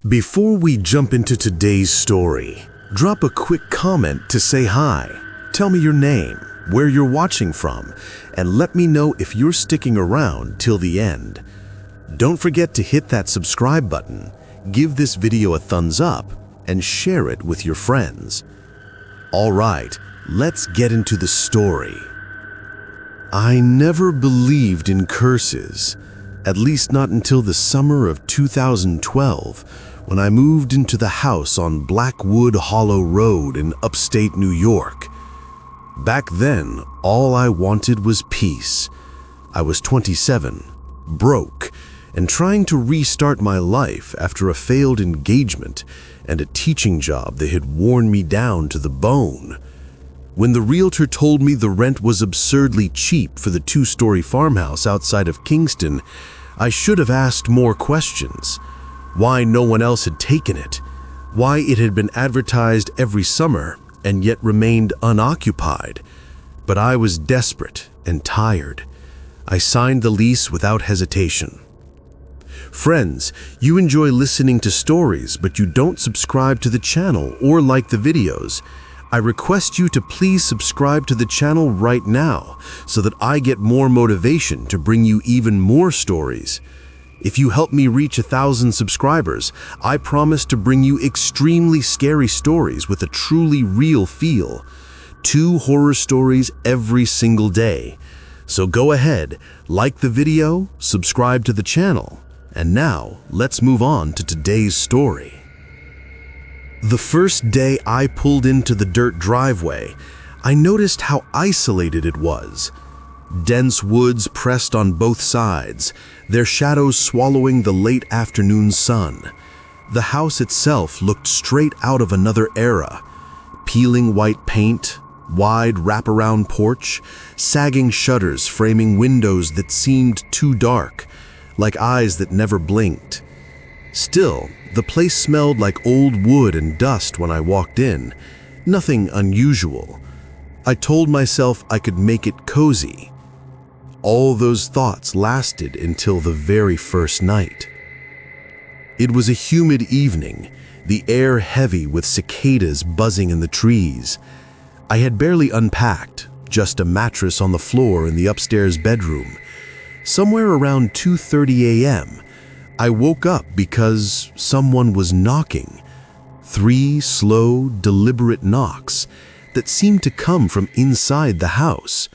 Before we jump into today's story, drop a quick comment to say hi. Tell me your name, where you're watching from, and let me know if you're sticking around till the end. Don't forget to hit that subscribe button, give this video a thumbs up, and share it with your friends. All right, let's get into the story. I never believed in curses, at least not until the summer of 2012, when I moved into the house on Blackwood Hollow Road in upstate New York. Back then, all I wanted was peace. I was 27, broke, and trying to restart my life after a failed engagement and a teaching job that had worn me down to the bone. When the realtor told me the rent was absurdly cheap for the two-story farmhouse outside of Kingston, I should have asked more questions. Why no one else had taken it, why it had been advertised every summer and yet remained unoccupied. But I was desperate and tired. I signed the lease without hesitation. Friends, you enjoy listening to stories, but you don't subscribe to the channel or like the videos. I request you to please subscribe to the channel right now so that I get more motivation to bring you even more stories. If you help me reach 1,000 subscribers, I promise to bring you extremely scary stories with a truly real feel. 2 horror stories every single day. So go ahead, like the video, subscribe to the channel, and now let's move on to today's story. The first day I pulled into the dirt driveway, I noticed how isolated it was. Dense woods pressed on both sides, their shadows swallowing the late afternoon sun. The house itself looked straight out of another era. Peeling white paint, wide wraparound porch, sagging shutters framing windows that seemed too dark, like eyes that never blinked. Still, the place smelled like old wood and dust when I walked in, nothing unusual. I told myself I could make it cozy. All those thoughts lasted until the very first night. It was a humid evening, the air heavy with cicadas buzzing in the trees. I had barely unpacked, just a mattress on the floor in the upstairs bedroom. Somewhere around 2:30 a.m., I woke up because someone was knocking. 3 slow, deliberate knocks that seemed to come from inside the house.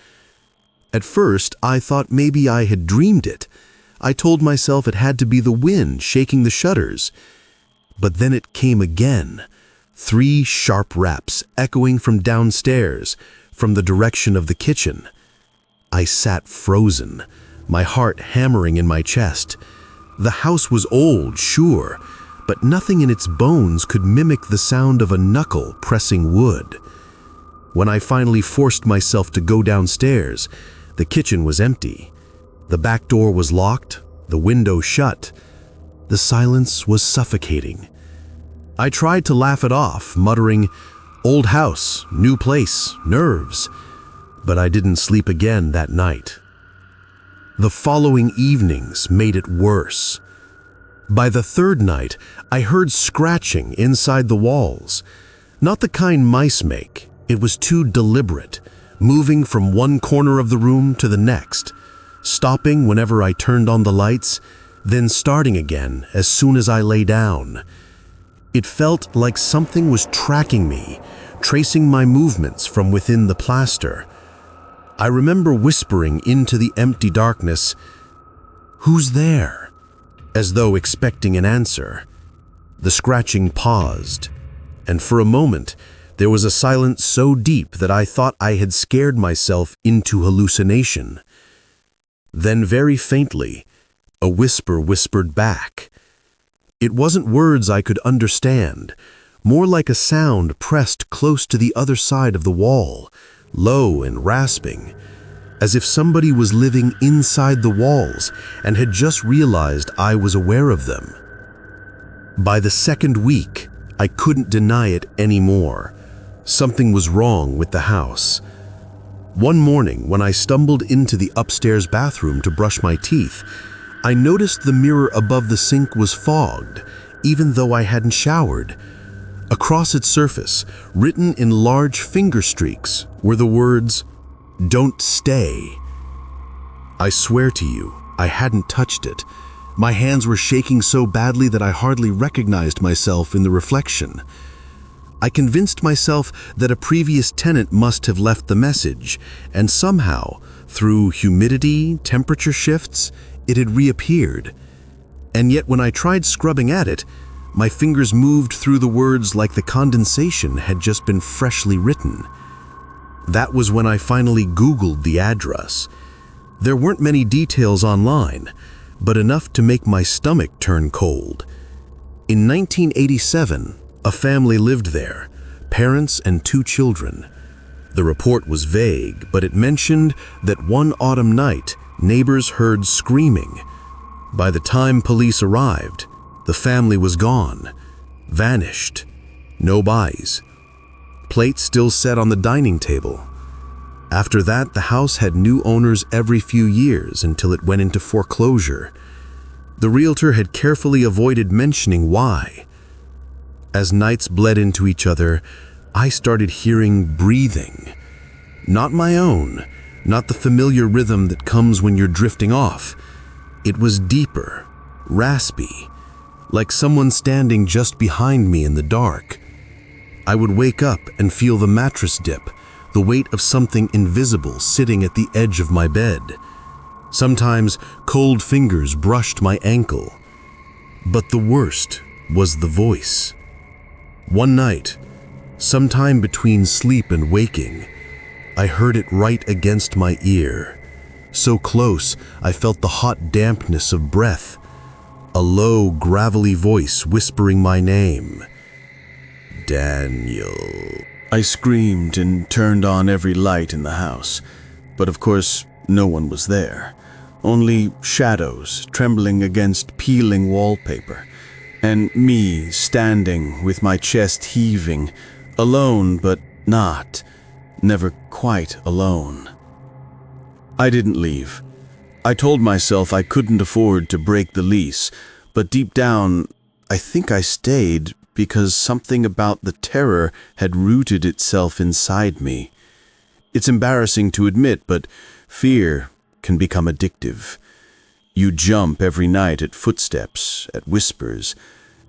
At first, I thought maybe I had dreamed it. I told myself it had to be the wind shaking the shutters. But then it came again. 3 sharp raps echoing from downstairs, from the direction of the kitchen. I sat frozen, my heart hammering in my chest. The house was old, sure, but nothing in its bones could mimic the sound of a knuckle pressing wood. When I finally forced myself to go downstairs, the kitchen was empty. The back door was locked, the window shut. The silence was suffocating. I tried to laugh it off, muttering, "Old house, new place, nerves." But I didn't sleep again that night. The following evenings made it worse. By the 3rd night, I heard scratching inside the walls. Not the kind mice make. It was too deliberate, moving from one corner of the room to the next, stopping whenever I turned on the lights, then starting again as soon as I lay down. It felt like something was tracking me, tracing my movements from within the plaster. I remember whispering into the empty darkness, "Who's there?" as though expecting an answer. The scratching paused, and for a moment, there was a silence so deep that I thought I had scared myself into hallucination. Then very faintly, a whisper whispered back. It wasn't words I could understand, more like a sound pressed close to the other side of the wall, low and rasping, as if somebody was living inside the walls and had just realized I was aware of them. By the 2nd week, I couldn't deny it anymore. Something was wrong with the house. One morning, when I stumbled into the upstairs bathroom to brush my teeth, I noticed the mirror above the sink was fogged, even though I hadn't showered. Across its surface, written in large finger streaks, were the words, "Don't stay." I swear to you, I hadn't touched it. My hands were shaking so badly that I hardly recognized myself in the reflection. I convinced myself that a previous tenant must have left the message, and somehow, through humidity, temperature shifts, it had reappeared. And yet when I tried scrubbing at it, my fingers moved through the words like the condensation had just been freshly written. That was when I finally Googled the address. There weren't many details online, but enough to make my stomach turn cold. In 1987, a family lived there, parents and 2 children. The report was vague, but it mentioned that one autumn night, neighbors heard screaming. By the time police arrived, the family was gone, vanished, no bodies. Plates still set on the dining table. After that, the house had new owners every few years until it went into foreclosure. The realtor had carefully avoided mentioning why. As nights bled into each other, I started hearing breathing. Not my own, not the familiar rhythm that comes when you're drifting off. It was deeper, raspy, like someone standing just behind me in the dark. I would wake up and feel the mattress dip, the weight of something invisible sitting at the edge of my bed. Sometimes cold fingers brushed my ankle. But the worst was the voice. One night, sometime between sleep and waking, I heard it right against my ear. So close, I felt the hot dampness of breath. A low, gravelly voice whispering my name. Daniel. I screamed and turned on every light in the house, but of course no one was there. Only shadows trembling against peeling wallpaper, and me standing with my chest heaving, alone but not, never quite alone. I didn't leave. I told myself I couldn't afford to break the lease, but deep down, I think I stayed because something about the terror had rooted itself inside me. It's embarrassing to admit, but fear can become addictive. You jump every night at footsteps, at whispers,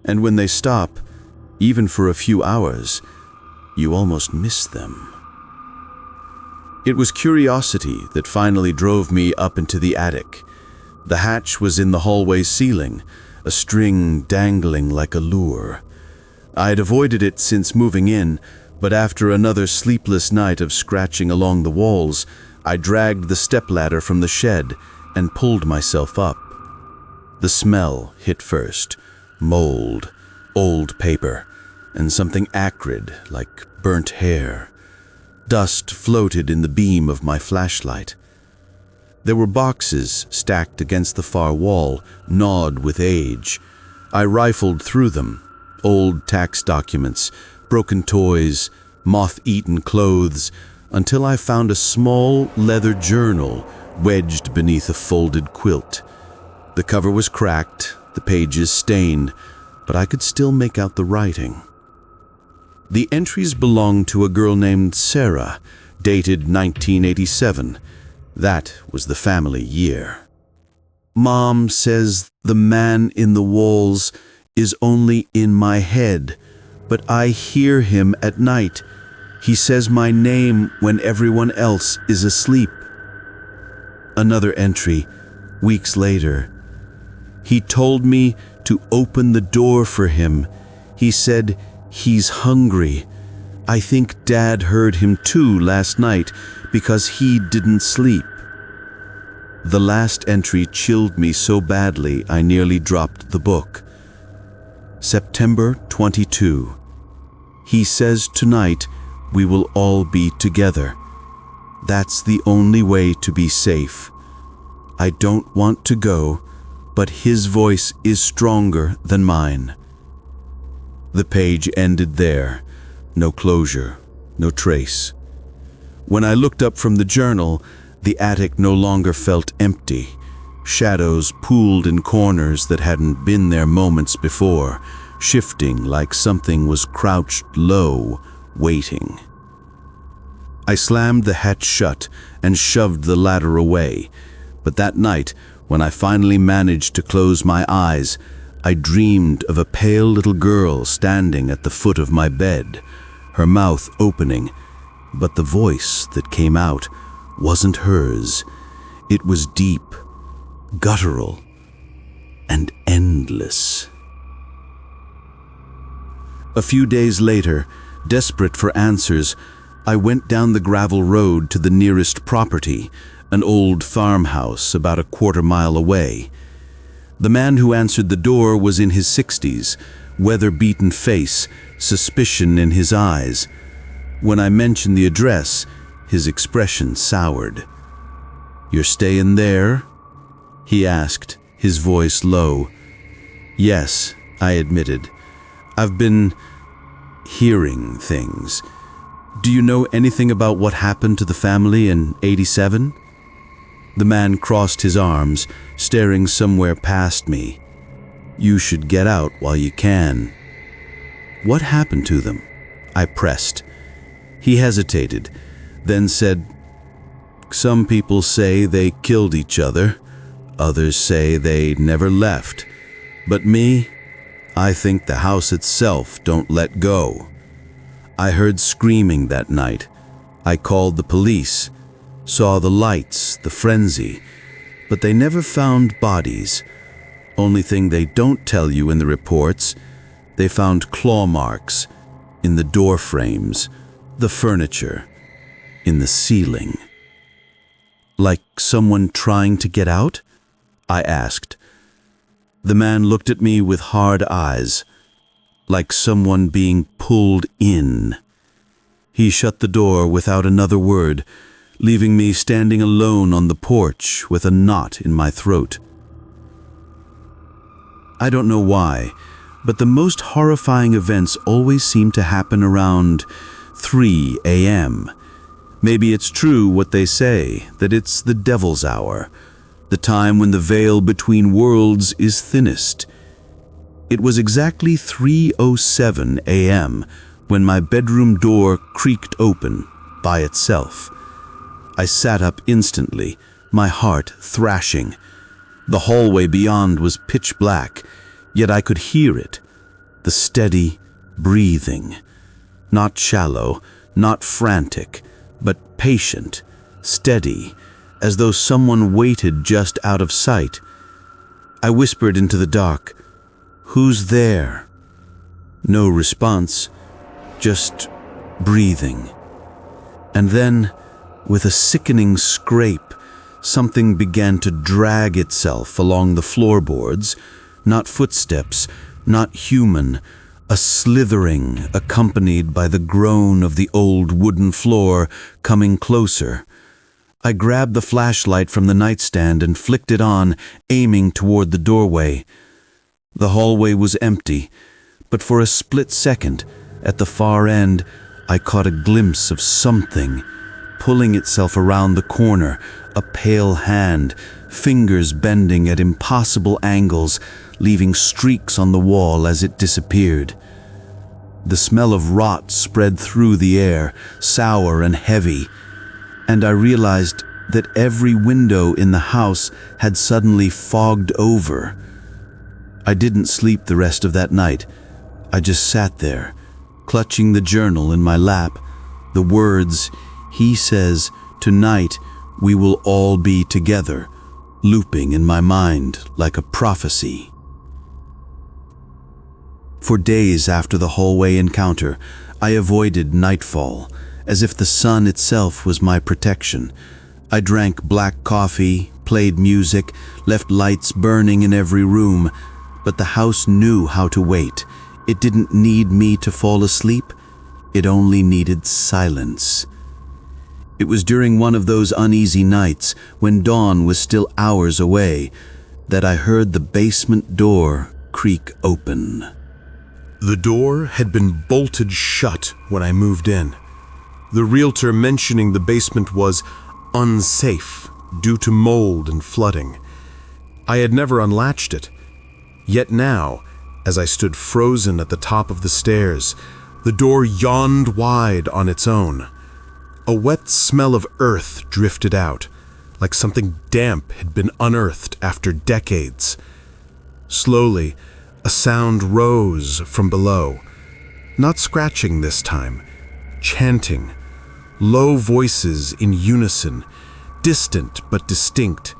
and when they stop, even for a few hours, you almost miss them. It was curiosity that finally drove me up into the attic. The hatch was in the hallway ceiling, a string dangling like a lure. I had avoided it since moving in, but after another sleepless night of scratching along the walls, I dragged the stepladder from the shed and pulled myself up. The smell hit first: mold, old paper, and something acrid like burnt hair. Dust floated in the beam of my flashlight. There were boxes stacked against the far wall, gnawed with age. I rifled through them. Old tax documents, broken toys, moth-eaten clothes, until I found a small leather journal wedged beneath a folded quilt. The cover was cracked, the pages stained, but I could still make out the writing. The entries belonged to a girl named Sarah, dated 1987. That was the family year. Mom says the man in the walls is only in my head, but I hear him at night. He says my name when everyone else is asleep. Another entry, weeks later. He told me to open the door for him. He said he's hungry. I think Dad heard him too last night because he didn't sleep. The last entry chilled me so badly I nearly dropped the book. September 22. He says tonight we will all be together. That's the only way to be safe. I don't want to go, but his voice is stronger than mine. The page ended there. No closure, no trace. When I looked up from the journal, the attic no longer felt empty. Shadows pooled in corners that hadn't been there moments before. shifting like something was crouched low, waiting. I slammed the hatch shut and shoved the ladder away, but that night, when I finally managed to close my eyes, I dreamed of a pale little girl standing at the foot of my bed, her mouth opening, but the voice that came out wasn't hers. It was deep, guttural, and endless. A few days later, desperate for answers, I went down the gravel road to the nearest property, an old farmhouse about a quarter-mile away. The man who answered the door was in his 60s, weather-beaten face, suspicion in his eyes. When I mentioned the address, his expression soured. "You're staying there?" he asked, his voice low. "Yes," I admitted. "I've been hearing things. Do you know anything about what happened to the family in '87? The man crossed his arms, staring somewhere past me. "You should get out while you can." "What happened to them?" I pressed. He hesitated, then said, "Some people say they killed each other. Others say they never left. But me, I think the house itself don't let go. I heard screaming that night. I called the police, saw the lights, the frenzy, but they never found bodies. Only thing they don't tell you in the reports, they found claw marks in the door frames, the furniture, in the ceiling." "Like someone trying to get out?" I asked. The man looked at me with hard eyes, like someone being pulled in. He shut the door without another word, leaving me standing alone on the porch with a knot in my throat. I don't know why, but the most horrifying events always seem to happen around 3 a.m. Maybe it's true what they say, that it's the devil's hour, the time when the veil between worlds is thinnest. It was exactly 3:07 a.m. when my bedroom door creaked open by itself. I sat up instantly, my heart thrashing. The hallway beyond was pitch black, yet I could hear it, the steady breathing. Not shallow, not frantic, but patient, steady, as though someone waited just out of sight. I whispered into the dark, "Who's there?" No response, just breathing. And then, with a sickening scrape, something began to drag itself along the floorboards, not footsteps, not human, a slithering accompanied by the groan of the old wooden floor coming closer. I grabbed the flashlight from the nightstand and flicked it on, aiming toward the doorway. The hallway was empty, but for a split second, at the far end, I caught a glimpse of something pulling itself around the corner, a pale hand, fingers bending at impossible angles, leaving streaks on the wall as it disappeared. The smell of rot spread through the air, sour and heavy, and I realized that every window in the house had suddenly fogged over. I didn't sleep the rest of that night. I just sat there, clutching the journal in my lap, the words, "He says, tonight we will all be together," looping in my mind like a prophecy. For days after the hallway encounter, I avoided nightfall, as if the sun itself was my protection. I drank black coffee, played music, left lights burning in every room, but the house knew how to wait. It didn't need me to fall asleep. It only needed silence. It was during one of those uneasy nights, when dawn was still hours away, that I heard the basement door creak open. The door had been bolted shut when I moved in. The realtor mentioning the basement was unsafe due to mold and flooding. I had never unlatched it. Yet now, As I stood frozen at the top of the stairs, the door yawned wide on its own. A wet smell of earth drifted out, like something damp had been unearthed after decades. Slowly, a sound rose from below, not scratching this time, chanting, low voices in unison, distant but distinct,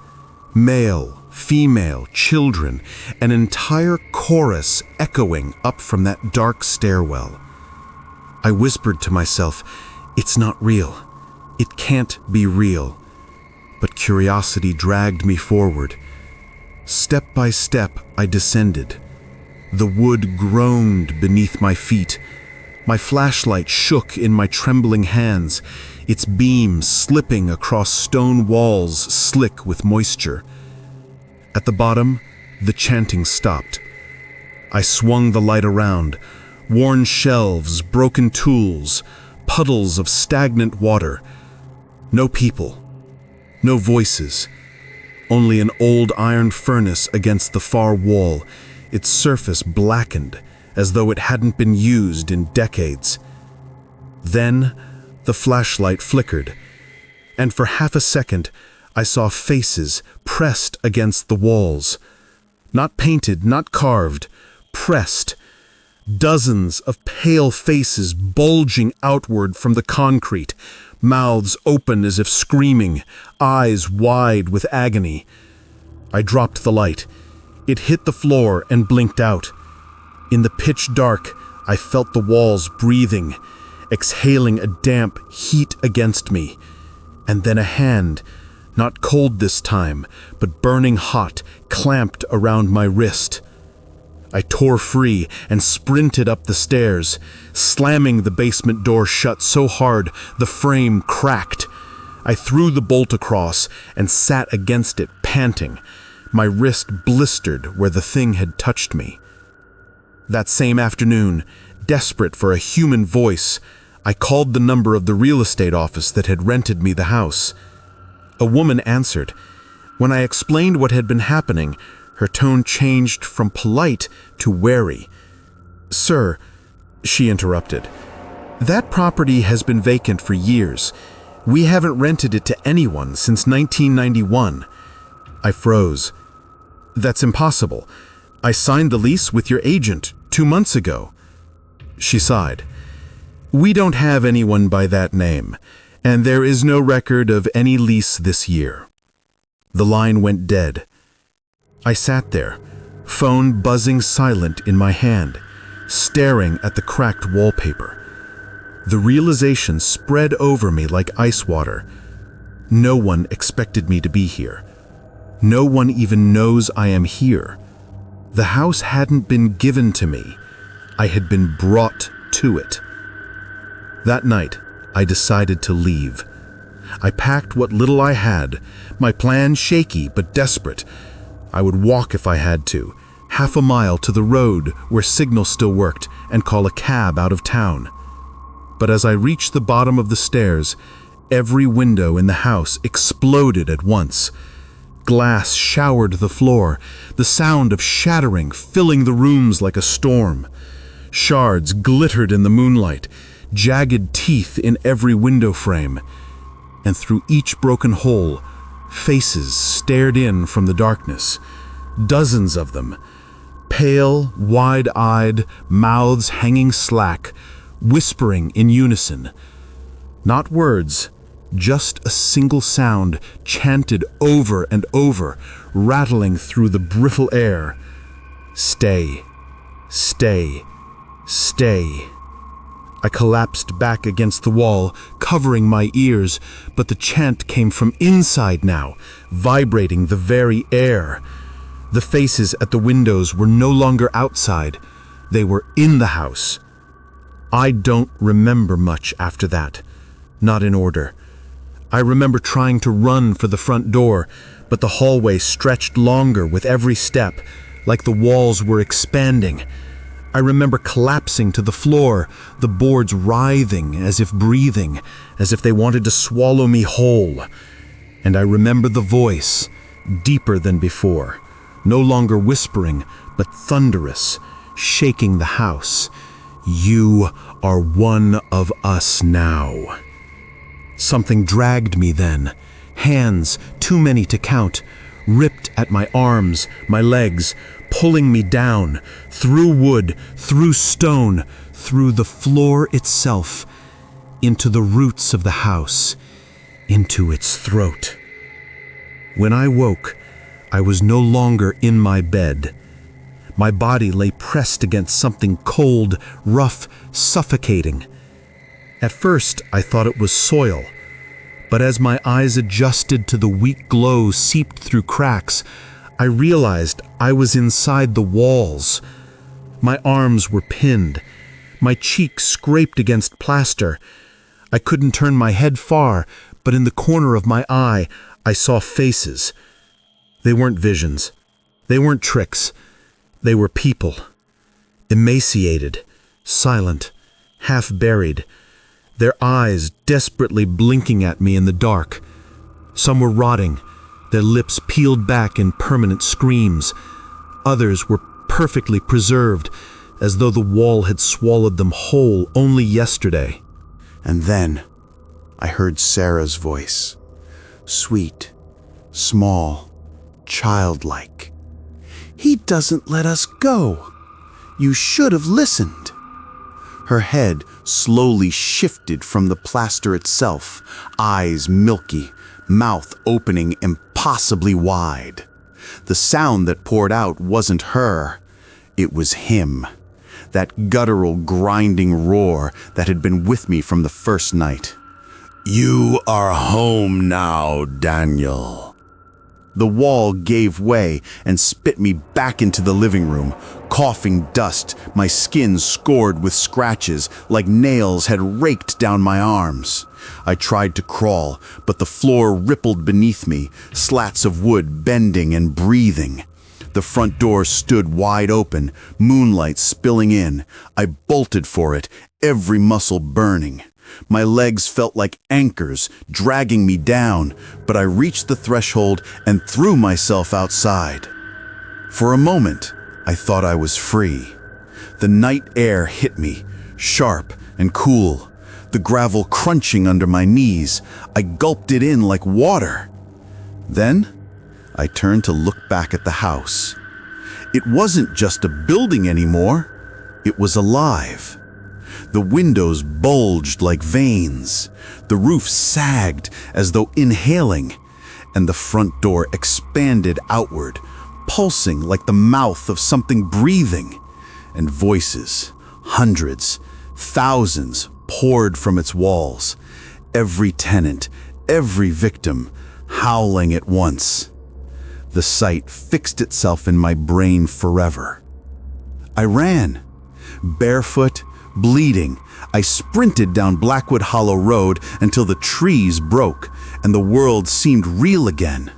male, female, children, an entire chorus echoing up from that dark stairwell. I whispered to myself, "It's not real. It can't be real." But curiosity dragged me forward. Step by step, I descended. The wood groaned beneath my feet. My flashlight shook in my trembling hands, its beam slipping across stone walls slick with moisture. At the bottom, the chanting stopped. I swung the light around. Worn shelves, broken tools, puddles of stagnant water. No people. No voices. Only an old iron furnace against the far wall, its surface blackened, as though it hadn't been used in decades. Then, the flashlight flickered, and for half a second, I saw faces pressed against the walls. Not painted, not carved, pressed. Dozens of pale faces bulging outward from the concrete, mouths open as if screaming, eyes wide with agony. I dropped the light. It hit the floor and blinked out. In the pitch dark, I felt the walls breathing, exhaling a damp heat against me. And then a hand, not cold this time, but burning hot, clamped around my wrist. I tore free and sprinted up the stairs, slamming the basement door shut so hard the frame cracked. I threw the bolt across and sat against it, panting. My wrist blistered where the thing had touched me. That same afternoon, desperate for a human voice, I called the number of the real estate office that had rented me the house. A woman answered. When I explained what had been happening, her tone changed from polite to wary. "Sir," she interrupted, "that property has been vacant for years. We haven't rented it to anyone since 1991. I froze. "That's impossible. I signed the lease with your agent 2 months ago." She sighed. "We don't have anyone by that name, and there is no record of any lease this year." The line went dead. I sat there, phone buzzing silent in my hand, staring at the cracked wallpaper. The realization spread over me like ice water. No one expected me to be here. No one even knows I am here. The house hadn't been given to me. I had been brought to it. That night, I decided to leave. I packed what little I had, my plan shaky but desperate. I would walk if I had to, half a mile to the road where signal still worked, and call a cab out of town. But as I reached the bottom of the stairs, every window in the house exploded at once. Glass showered the floor, the sound of shattering filling the rooms like a storm. Shards glittered in the moonlight, jagged teeth in every window frame. And through each broken hole, faces stared in from the darkness. Dozens of them, pale, wide-eyed, mouths hanging slack, whispering in unison. Not words, just a single sound chanted over and over, rattling through the brittle air. "Stay, stay, stay." I collapsed back against the wall, covering my ears, but the chant came from inside now, vibrating the very air. The faces at the windows were no longer outside. They were in the house. I don't remember much after that, not in order. I remember trying to run for the front door, but the hallway stretched longer with every step, like the walls were expanding. I remember collapsing to the floor, the boards writhing as if breathing, as if they wanted to swallow me whole. And I remember the voice, deeper than before, no longer whispering, but thunderous, shaking the house. "You are one of us now." Something dragged me then, hands too many to count, ripped at my arms, my legs, pulling me down, through wood, through stone, through the floor itself, into the roots of the house, into its throat. When I woke, I was no longer in my bed. My body lay pressed against something cold, rough, suffocating. At first, I thought it was soil, but as my eyes adjusted to the weak glow seeped through cracks, I realized I was inside the walls. My arms were pinned, my cheeks scraped against plaster. I couldn't turn my head far, but in the corner of my eye, I saw faces. They weren't visions. They weren't tricks. They were people. Emaciated, silent, half-buried, their eyes desperately blinking at me in the dark. Some were rotting, their lips peeled back in permanent screams. Others were perfectly preserved, as though the wall had swallowed them whole only yesterday. And then I heard Sarah's voice, sweet, small, childlike. "He doesn't let us go. You should have listened." Her head slowly shifted from the plaster itself, eyes milky, mouth opening impossibly wide. The sound that poured out wasn't her, it was him. That guttural, grinding roar that had been with me from the first night. "You are home now, Daniel." The wall gave way and spit me back into the living room, coughing dust, my skin scored with scratches like nails had raked down my arms. I tried to crawl, but the floor rippled beneath me, slats of wood bending and breathing. The front door stood wide open, moonlight spilling in. I bolted for it, every muscle burning. My legs felt like anchors, dragging me down, but I reached the threshold and threw myself outside. For a moment, I thought I was free. The night air hit me, sharp and cool, the gravel crunching under my knees. I gulped it in like water. Then, I turned to look back at the house. It wasn't just a building anymore, it was alive. The windows bulged like veins, the roof sagged as though inhaling, and the front door expanded outward, pulsing like the mouth of something breathing, and voices, hundreds, thousands, poured from its walls, every tenant, every victim, howling at once. The sight fixed itself in my brain forever. I ran, barefoot, bleeding. I sprinted down Blackwood Hollow Road until the trees broke and the world seemed real again.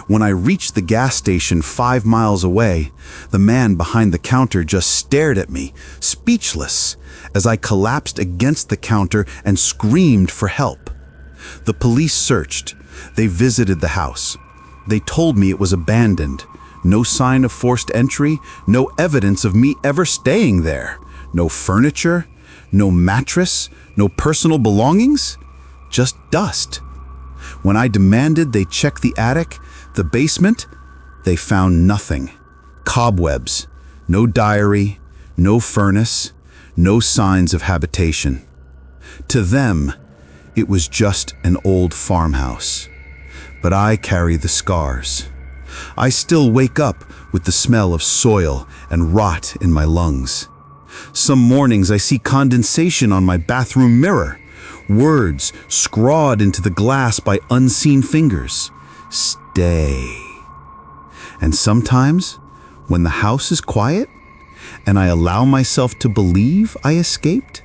When I reached the gas station 5 miles away, the man behind the counter just stared at me, speechless, as I collapsed against the counter and screamed for help. The police searched. They visited the house. They told me it was abandoned. No sign of forced entry, no evidence of me ever staying there. No furniture, no mattress, no personal belongings, just dust. When I demanded they check the attic, the basement, they found nothing. Cobwebs, no diary, no furnace, no signs of habitation. To them, it was just an old farmhouse. But I carry the scars. I still wake up with the smell of soil and rot in my lungs. Some mornings I see condensation on my bathroom mirror, words scrawled into the glass by unseen fingers. Stay. And sometimes, when the house is quiet, and I allow myself to believe I escaped,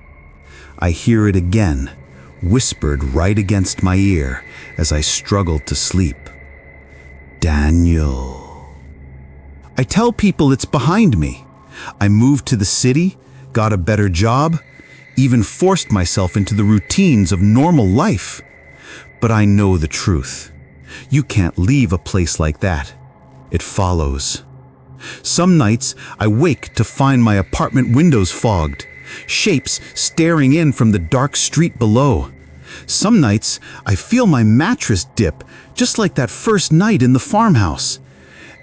I hear it again, whispered right against my ear as I struggled to sleep. Daniel. I tell people it's behind me. I moved to the city, got a better job, even forced myself into the routines of normal life. But I know the truth. You can't leave a place like that. It follows. Some nights, I wake to find my apartment windows fogged, shapes staring in from the dark street below. Some nights, I feel my mattress dip, just like that first night in the farmhouse.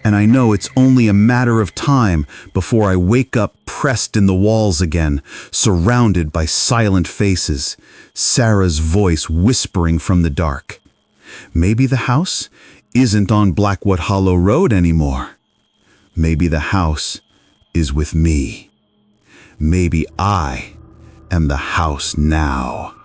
And I know it's only a matter of time before I wake up pressed in the walls again, surrounded by silent faces, Sarah's voice whispering from the dark. Maybe the house isn't on Blackwood Hollow Road anymore. Maybe the house is with me. Maybe I am the house now.